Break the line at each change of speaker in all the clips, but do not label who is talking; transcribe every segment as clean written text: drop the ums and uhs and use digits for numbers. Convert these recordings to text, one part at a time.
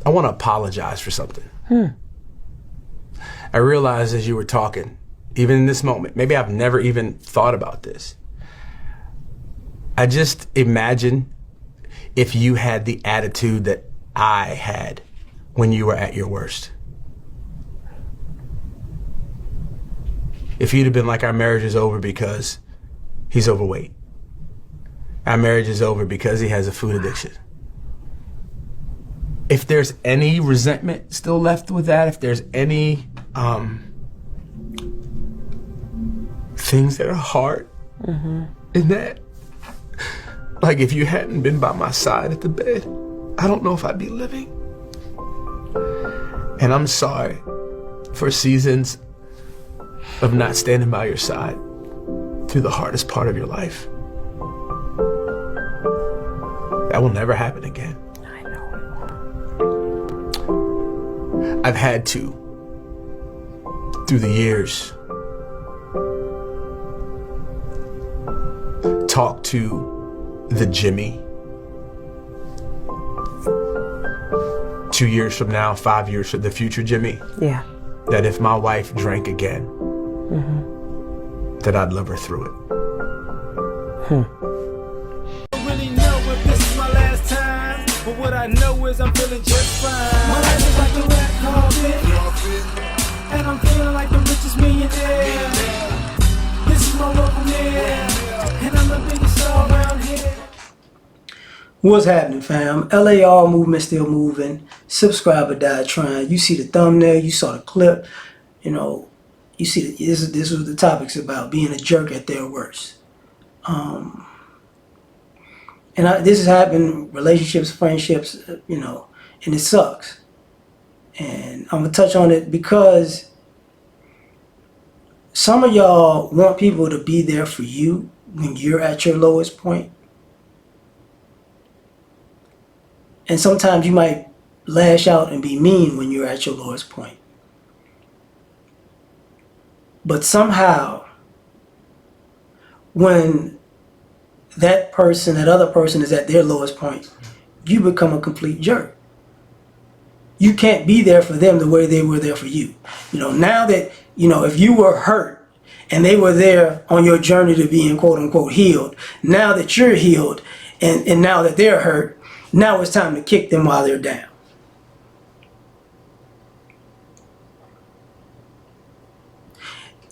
I want to apologize for something. I realized as you were talking, even in this moment, maybe I've never even thought about this. I just imagine if you had the attitude that I had when you were at your worst. If you'd have been like, our marriage is over because he's overweight. Our marriage is over because he has a food addiction. If there's any resentment still left with that, if there's any things that are hard in that, like if you hadn't been by my side at the bed, I don't know if I'd be living. And I'm sorry for seasons of not standing by your side through the hardest part of your life. That will never happen again.
I know.
I've had to, through the years, talk to the Jimmy 2 years from now, 5 years from the future Jimmy.
Yeah.
That if my wife drank again, that I'd love her through it.
I don't really know if this is my last time, but what I know is I'm feeling just fine. My life is like a red carpet, and I'm feeling like the richest millionaire. This is my welcome here, and I'm the biggest star around here.
What's happening, fam? L.A.R. movement still moving. Subscriber died trying. You see the thumbnail, you saw the clip. You know, you see this was the topics about being a jerk at their worst. This has happened, relationships, friendships, you know, and it sucks. And I'm gonna touch on it because some of y'all want people to be there for you when you're at your lowest point. And sometimes you might lash out and be mean when you're at your lowest point. But somehow, when that other person is at their lowest point, you become a complete jerk. You can't be there for them the way they were there for you. You know, now that, you know, if you were hurt and they were there on your journey to being quote unquote healed, now that you're healed and now that they're hurt, now it's time to kick them while they're down.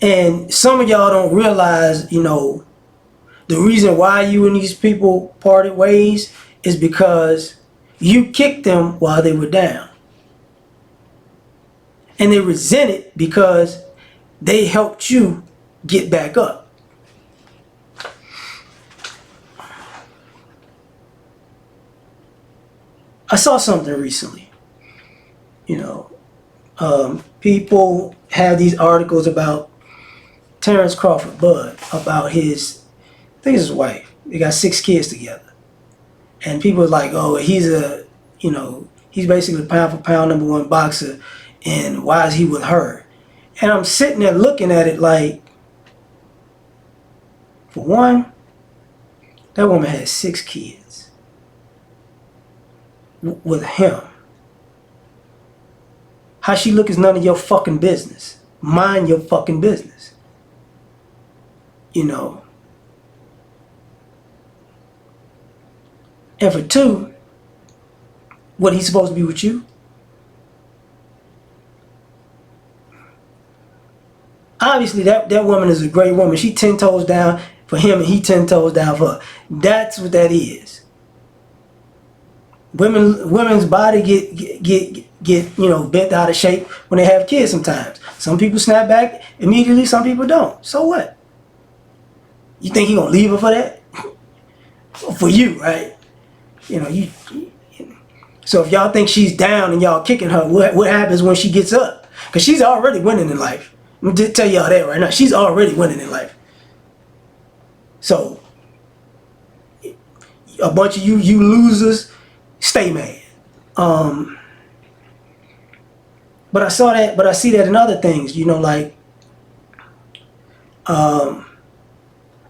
And some of y'all don't realize, you know, the reason why you and these people parted ways is because you kicked them while they were down. And they resent it because they helped you get back up. I saw something recently. You know, people have these articles about Terrence Crawford Bud, about his, I think his wife. They got 6 kids together. And people are like, oh, he's basically pound for pound #1 boxer, and why is he with her? And I'm sitting there looking at it like, for one, that woman had 6 kids with him. How she look is none of your fucking business. Mind your fucking business. You know. And for 2, what, he's supposed to be with you? Obviously that woman is a great woman. She 10 toes down for him and he 10 toes down for her. That's what that is. Women's body get you know, bent out of shape when they have kids sometimes. Some people snap back immediately, some people don't. So what? You think he gonna leave her for that? For you, right? You know, so if y'all think she's down and y'all kicking her, what happens when she gets up? Because she's already winning in life. I'm gonna tell y'all that right now. She's already winning in life. So a bunch of you losers, stay mad. But I saw that, but I see that in other things, you know, like I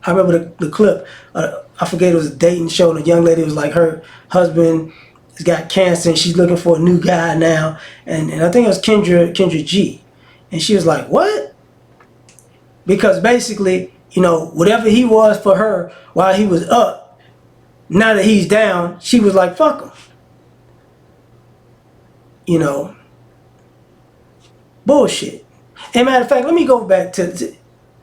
remember the clip, I forget, it was a dating show, and a young lady was like, her husband has got cancer and she's looking for a new guy now. And I think it was Kendra G. And she was like, what? Because basically, you know, whatever he was for her while he was up, now that he's down, she was like, fuck him. You know, bullshit. And matter of fact, let me go back to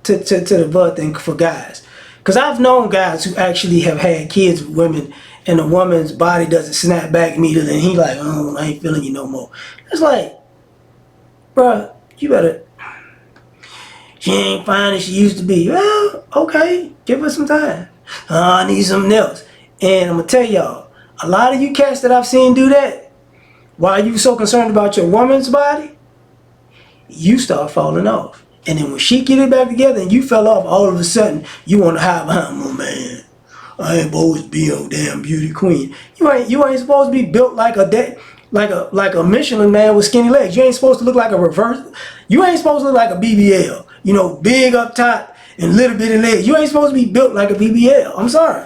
the bud thing for guys. Because I've known guys who actually have had kids with women and the woman's body doesn't snap back immediately and he like, oh, I ain't feeling you no more. It's like, bruh, you better, she ain't fine as she used to be. Well, okay, give her some time. I need something else. And I'm going to tell y'all, a lot of you cats that I've seen do that, while you so concerned about your woman's body, you start falling off. And then when she get it back together and you fell off, all of a sudden, you want to hide behind, oh man, I ain't supposed to be no damn beauty queen. You ain't supposed to be built like a Michelin man with skinny legs. You ain't supposed to look like a reverse. You ain't supposed to look like a BBL. You know, big up top and little bitty legs. You ain't supposed to be built like a BBL. I'm sorry.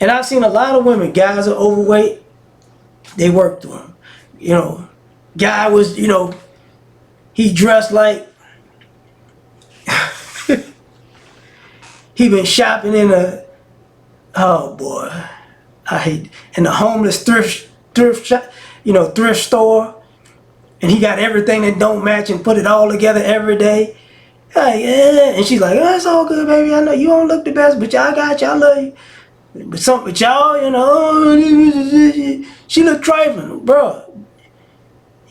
And I've seen a lot of women, guys are overweight, they work through them. You know, guy was, you know, he dressed like he been shopping in a, oh boy, I hate, in a homeless thrift shop, you know, thrift store, and he got everything that don't match and put it all together every day. Like, yeah. And she's like, oh, it's all good, baby. I know you don't look the best, but y'all got you. I love you. But y'all, you know, she look trifling, bro.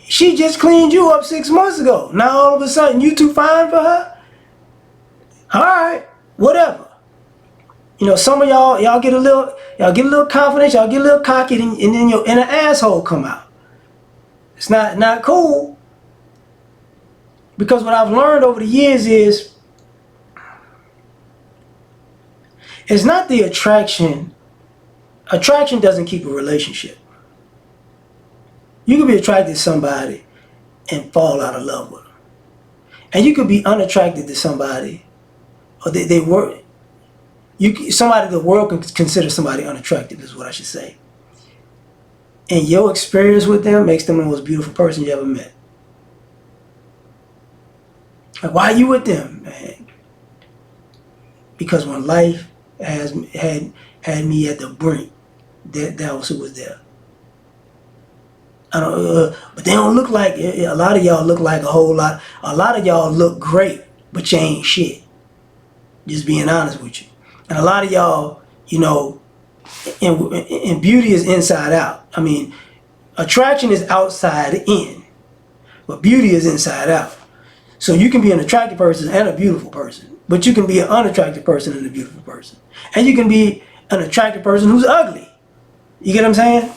She just cleaned you up 6 months ago. Now all of a sudden you too fine for her? Alright, whatever. You know, some of y'all get a little confidence, y'all get a little cocky, and then your inner asshole come out. It's not cool. Because what I've learned over the years is it's not the attraction. Attraction doesn't keep a relationship. You could be attracted to somebody and fall out of love with them. And you could be unattracted to somebody, or somebody the world can consider somebody unattractive is what I should say. And your experience with them makes them the most beautiful person you ever met. Like, why are you with them, man? Because when life had me at the brink, that was who was there. I don't, but they don't look like, a lot of y'all look like a whole lot. A lot of y'all look great, but you ain't shit. Just being honest with you. And a lot of y'all, you know, and beauty is inside out. I mean, attraction is outside in, but beauty is inside out. So you can be an attractive person and a beautiful person, but you can be an unattractive person and a beautiful person. And you can be an attractive person who's ugly. You get what I'm saying?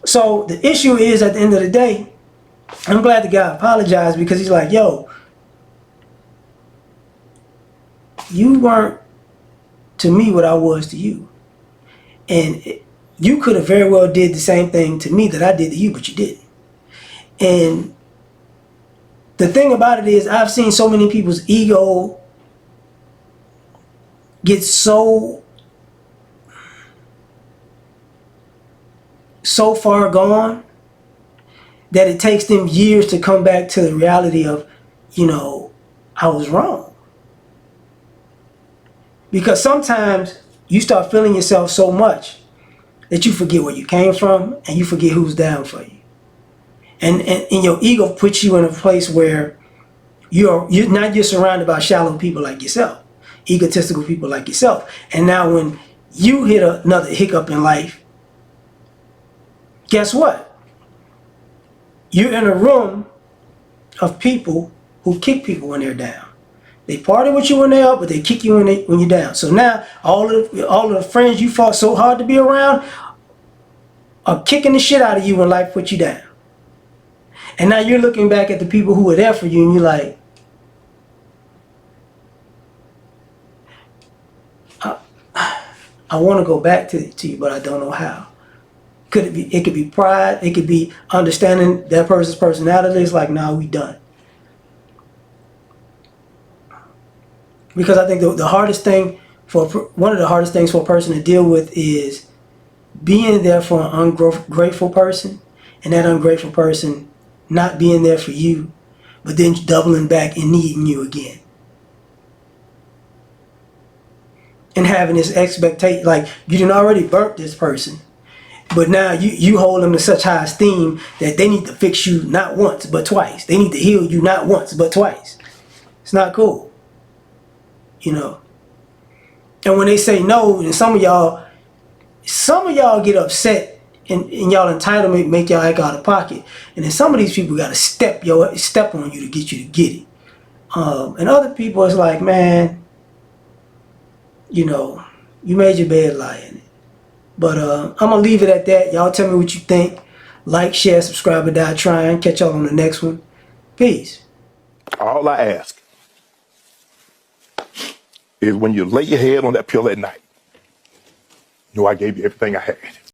So the issue is, at the end of the day, I'm glad the guy apologized, because he's like, yo, you weren't to me what I was to you. And you could have very well did the same thing to me that I did to you, but you didn't. And the thing about it is, I've seen so many people's ego get so far gone that it takes them years to come back to the reality of, you know, I was wrong. Because sometimes you start feeling yourself so much that you forget where you came from and you forget who's down for you. And your ego puts you in a place where you're surrounded by shallow people like yourself, egotistical people like yourself. And now when you hit another hiccup in life, guess what? You're in a room of people who kick people when they're down. They party with you when they're up, but they kick you when you're down. So now all of the friends you fought so hard to be around are kicking the shit out of you when life puts you down. And now you're looking back at the people who were there for you and you're like, I want to go back to you, but I don't know how. It could be pride, it could be understanding that person's personality. It's like, nah, we done. Because I think the hardest thing one of the hardest things for a person to deal with is being there for an ungrateful person, and that ungrateful person not being there for you, but then doubling back and needing you again. And having this expectation, like you didn't already burnt this person, but now you hold them to such high esteem that they need to fix you not once, but twice. They need to heal you not once, but twice. It's not cool. You know? And when they say no, and some of y'all get upset, and y'all entitlement make y'all act out of pocket. And then some of these people got to step on you to get it. And other people, it's like, man, you know, you made your bed, lie in it. But I'm gonna leave it at that. Y'all tell me what you think. Like, share, subscribe, or die trying. Catch y'all on the next one. Peace.
All I ask is when you lay your head on that pillow at night, know I gave you everything I had.